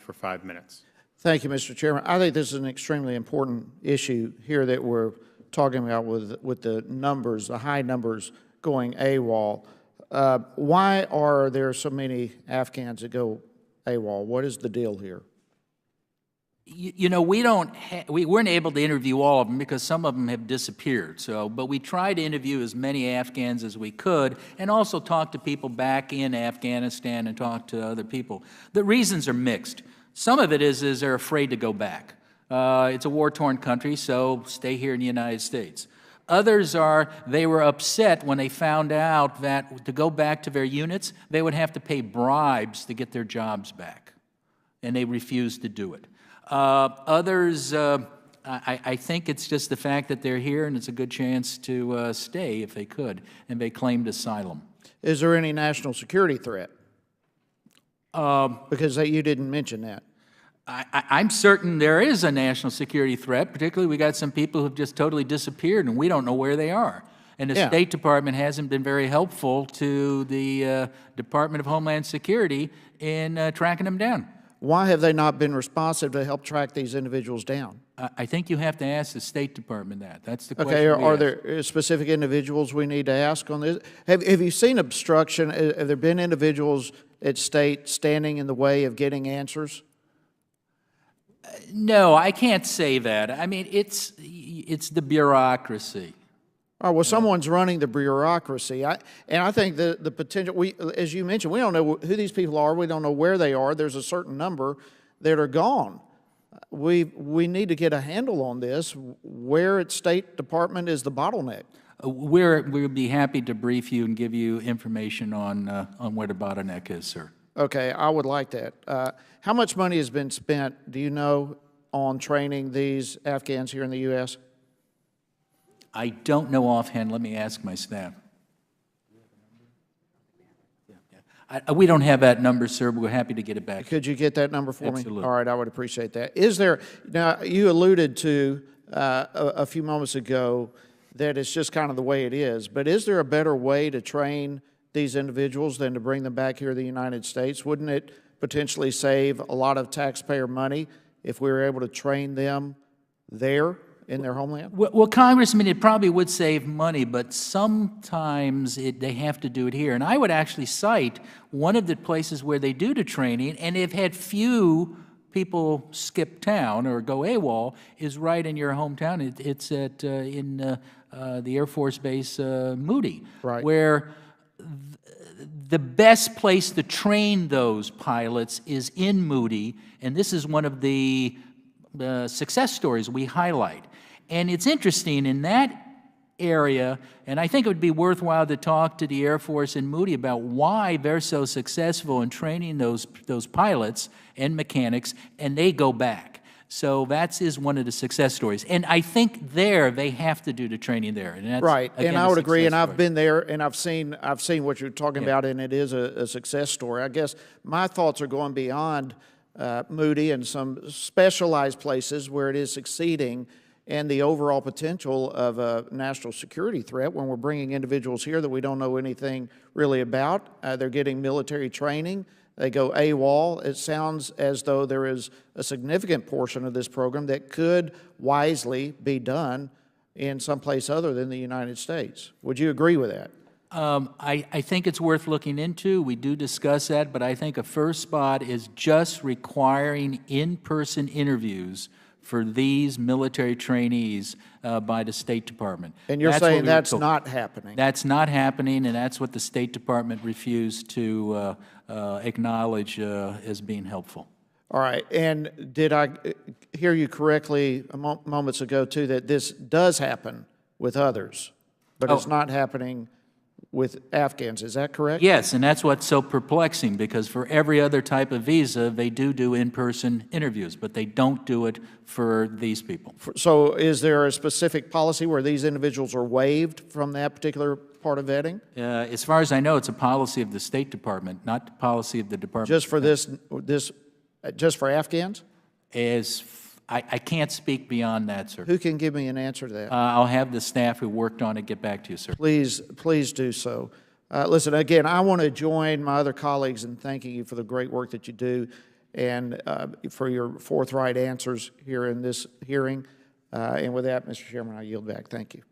for 5 minutes. Thank you, Mr. Chairman. I think this is an extremely important issue here that we're talking about with the numbers, the high numbers going AWOL. Why are there so many Afghans that go AWOL? What is the deal here? You know, we weren't able to interview all of them because some of them have disappeared. But we tried to interview as many Afghans as we could, and also talk to people back in Afghanistan and talk to other people. The reasons are mixed. Some of it is they're afraid to go back. It's a war-torn country, so stay here in the United States. Others are, they were upset when they found out that to go back to their units, they would have to pay bribes to get their jobs back, and they refused to do it. Others, I think it's just the fact that they're here, and it's a good chance to stay if they could, and they claimed asylum. Is there any national security threat? Because you didn't mention that. I'm certain there is a national security threat. Particularly, we got some people who've just totally disappeared, and we don't know where they are. And the State Department hasn't been very helpful to the Department of Homeland Security in tracking them down. Why have they not been responsive to help track these individuals down? I think you have to ask the State Department that. That's the question. Okay, are there specific individuals we need to ask on this? Have you seen obstruction? Have there been individuals at State standing in the way of getting answers? No, I can't say that. I mean, it's the bureaucracy. Oh, well, someone's running the bureaucracy. And I think the potential, as you mentioned, we don't know who these people are. We don't know where they are. There's a certain number that are gone. We need to get a handle on this. Where at State Department is the bottleneck? We'll be happy to brief you and give you information on where the bottleneck is, sir. Okay, I would like that. How much money has been spent, do you know, on training these Afghans here in the U.S.? I don't know offhand. Let me ask my staff. We don't have that number, sir, but we're happy to get it back. Could you get that number for Absolutely. me? All right, I would appreciate that. Is there, now you alluded to a few moments ago that it's just kind of the way it is, but is there a better way to train these individuals than to bring them back here to the United States? Wouldn't it potentially save a lot of taxpayer money if we were able to train them there in their homeland? Well, Congressman, it probably would save money, but sometimes they have to do it here. And I would actually cite one of the places where they do the training, and they've had few people skip town or go AWOL, is right in your hometown. It's at in the Air Force Base Moody, right, where the best place to train those pilots is in Moody, and this is one of the success stories we highlight. And it's interesting in that area, and I think it would be worthwhile to talk to the Air Force in Moody about why they're so successful in training those pilots and mechanics, and they go back. So that is one of the success stories. And I think there they have to do the training there. And that's, right, again, and I would agree, and story. I've been there, and I've seen what you're talking about, and it is a success story. I guess my thoughts are going beyond Moody and some specialized places where it is succeeding, and the overall potential of a national security threat when we're bringing individuals here that we don't know anything really about. They're getting military training. They go AWOL. It sounds as though there is a significant portion of this program that could wisely be done in someplace other than the United States. Would you agree with that? I think it's worth looking into. We do discuss that, but I think a first spot is just requiring in-person interviews for these military trainees by the State Department. And you're saying that's not happening? That's not happening, and that's what the State Department refused to acknowledge as being helpful. All right, and did I hear you correctly moments ago, too, that this does happen with others, but it's not happening with Afghans, is that correct? Yes, and that's what's so perplexing, because for every other type of visa, they do in-person interviews, but they don't do it for these people. So is there a specific policy where these individuals are waived from that particular part of vetting? As far as I know, it's a policy of the State Department, not the policy of the Department. Just for just for Afghans? I can't speak beyond that, sir. Who can give me an answer to that? I'll have the staff who worked on it get back to you, sir. Please do so. Listen, again, I want to join my other colleagues in thanking you for the great work that you do. and for your forthright answers here in this hearing. And with that, Mr. Chairman, I yield back. Thank you.